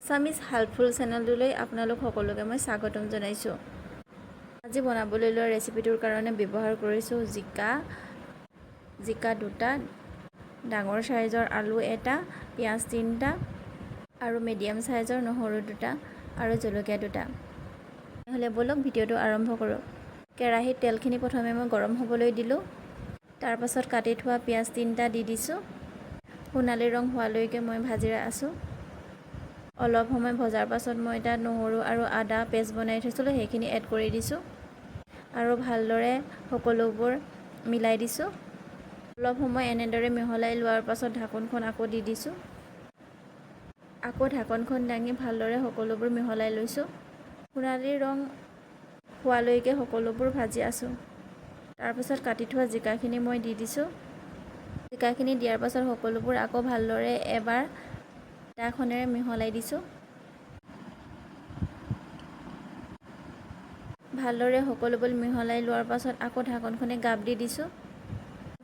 সামিজ helpful চেনেলটোলৈ আপোনালোক সকলোকে মই স্বাগতম জনাইছোঁ। আজি বনাবলৈ লোৱা ৰেচিপিটোৰ কাৰণে ব্যৱহাৰ কৰিছোঁ জিকা দুটা, ডাঙৰ সাইজৰ আলু এটা, পিঁয়াজ 3টা আৰু মিডিয়াম সাইজৰ নহৰু 2টা আৰু জলকীয়া 2টা। নহ'লে বলক ভিডিঅ'টো আৰম্ভ কৰোঁ। কেৰাহীত তেলখিনি প্ৰথমে মই গৰম হ'বলৈ দিলোঁ। তাৰ পাছত কাটি থোৱা পিঁয়াজ 3টা দি দিছোঁ। সোণালী ৰং হোৱালৈকে মই ভাজি আছোঁ। অলপ সময় ভজাৰ পাছত মই তাত নহৰু আৰু আদা পেষ্ট বনাই থৈছিলোঁ, সেইখিনি এড কৰি দিছোঁ আৰু ভালদৰে সকলোবোৰ মিলাই দিছোঁ। অলপ সময় এনেদৰে মিহলাই লোৱাৰ পাছত ঢাকনখন আকৌ দি দিছোঁ। আকৌ ঢাকনখন দাঙি ভালদৰে সকলোবোৰ মিহলাই লৈছোঁ। সোণালী ৰং হোৱালৈকে সকলোবোৰ ভাজি আছোঁ। তাৰপাছত কাটি থোৱা জিকাখিনি মই দি দিছোঁ। জিকাখিনি দিয়াৰ পাছত সকলোবোৰ আকৌ ভালদৰে এবাৰ দাখনেৰে মিহলাই দিছোঁ। ভালদৰে সকলোবোৰ মিহলাই লোৱাৰ পাছত আকৌ ঢাকনখনে গাপ দি দিছোঁ।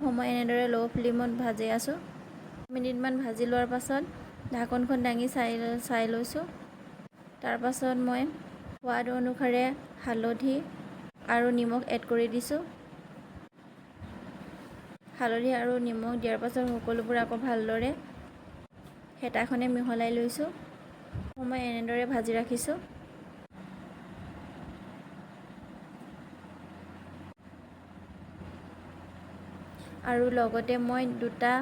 সময় এনেদৰে ল' ফ্লেমত ভাজি আছোঁ। মিনিটমান ভাজি লোৱাৰ পাছত ঢাকনখন দাঙি চাই লৈছোঁ। তাৰপাছত মই সোৱাদ অনুসাৰে হালধি আৰু নিমখ এড কৰি দিছোঁ। হালধি আৰু নিমখ দিয়াৰ পাছত সকলোবোৰ আকৌ ভালদৰে হেতাখনে মিহলাই লৈছোঁ। সময় এনেদৰে ভাজি ৰাখিছোঁ। আৰু লগতে মই 2টা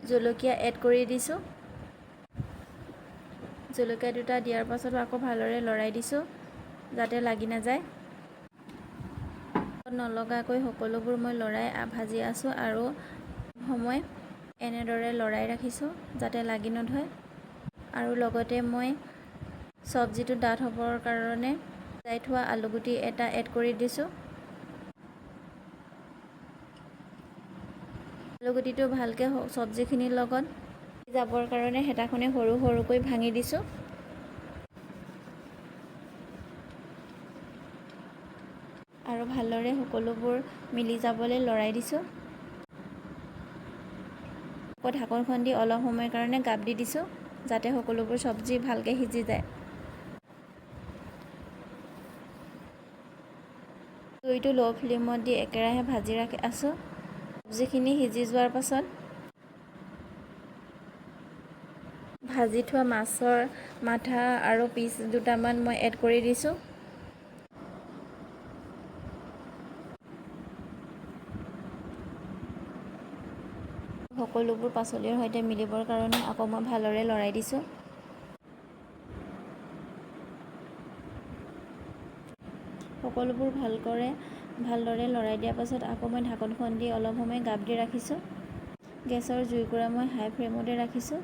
জলকীয়া এড কৰি দিছোঁ। জলকীয়া 2টা দিয়াৰ পাছত আকৌ ভালদৰে লৰাই দিছোঁ যাতে লাগি নাযায়। নলগাকৈ সকলোবোৰ মই লৰাই ভাজি আছোঁ আৰু সময় এনেদৰে লৰাই ৰাখিছোঁ যাতে লাগি নধৰে। আৰু লগতে মই চব্জিটো ডাঠ হ'বৰ কাৰণে সিজাই থোৱা আলুগুটি এটা এড কৰি দিছোঁ। আলুগুটিটো ভালকৈ চব্জিখিনিৰ লগত যাবৰ কাৰণে হেতাখনে সৰু সৰুকৈ ভাঙি দিছোঁ। আৰু ভালদৰে সকলোবোৰ মিলি যাবলৈ লৰাই দিছোঁ। আকৌ ঢাকনখন দি অলপ সময়ৰ কাৰণে গাপ দি দিছোঁ যাতে সকলোবোৰ চব্জি ভালকৈ সিজি যায়। জুইটো ল' ফ্লেমত দি একেৰাহে ভাজি ৰাখি আছোঁ। চব্জিখিনি সিজি যোৱাৰ পাছত ভাজি থোৱা মাছৰ মাথা আৰু পিচ 2টামান মই এড কৰি দিছোঁ। সকলোবোৰ পাচলিৰ সৈতে মিলিবৰ কাৰণে আকৌ মই ভালদৰে লৰাই দিছোঁ। সকলোবোৰ ভালদৰে লৰাই দিয়াৰ পাছত আকৌ মই ঢাকনখন দি অলপ সময় গাপ দি ৰাখিছোঁ। গেছৰ জুইকুৰা মই হাই ফ্লেমতে ৰাখিছোঁ।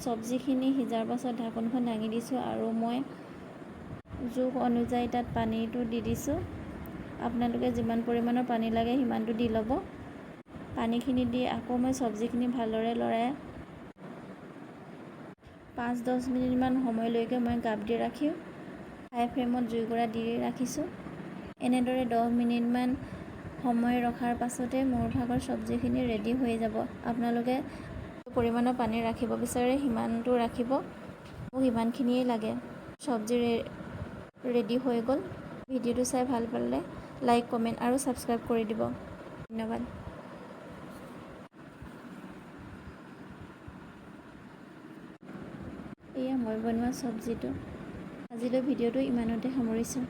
চব্জিখিনি সিজাৰ পাছত ঢাকনখন দাঙি দিছোঁ আৰু মই জোখ অনুযায়ী তাত পানীটো দি দিছোঁ। আপোনালোকে যিমান পৰিমাণৰ পানী লাগে সিমানটো দি ল'ব। পানীখিনি দি আকৌ মই চব্জিখিনি ভালদৰে লৰাই 5-10 মিনিটমান সময়লৈকে মই গাপ দি ৰাখি হাই ফ্লেমত জুইকুৰা দি ৰাখিছোঁ। এনেদৰে 10 মিনিটমান সময় ৰখাৰ পাছতে মোৰ ভাগৰ চব্জিখিনি ৰেডি হৈ যাব। আপোনালোকে পৰিমাণৰ পানী ৰাখিব বিচাৰে সিমানটো ৰাখিব। মোক ইমানখিনিয়ে লাগে। চব্জি ৰেডি হৈ গ'ল। ভিডিঅ'টো চাই ভাল পালে লাইক, কমেণ্ট আৰু ছাবস্ক্ৰাইব কৰি দিব। ধন্যবাদ। এয়া মই বনোৱা চব্জিটো। আজিলৈ ভিডিঅ'টো ইমানতে সামৰিছোঁ।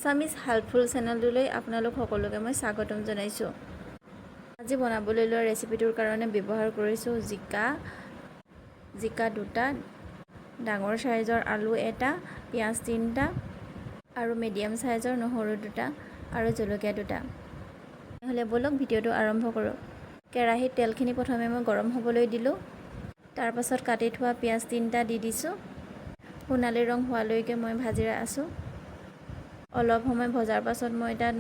সামিজ হেল্পফুল চেনেলটোলৈ আপোনালোক সকলোকে মই স্বাগতম জনাইছোঁ। আজি বনাবলৈ লোৱা ৰেচিপিটোৰ কাৰণে ব্যৱহাৰ কৰিছোঁ জিকা 2টা, ডাঙৰ সাইজৰ আলু এটা, পিঁয়াজ 3টা আৰু মিডিয়াম সাইজৰ নহৰু 2টা আৰু জলকীয়া 2টা। নহ'লে বলক ভিডিঅ'টো আৰম্ভ কৰোঁ। কেৰাহীত তেলখিনি প্ৰথমে মই গৰম হ'বলৈ দিলোঁ। তাৰ পাছত কাটি থোৱা পিঁয়াজ 3টা দি দিছোঁ। সোণালী ৰং হোৱালৈকে মই ভাজি আছোঁ। অলপ সময় ভজাৰ পাছত মই তাত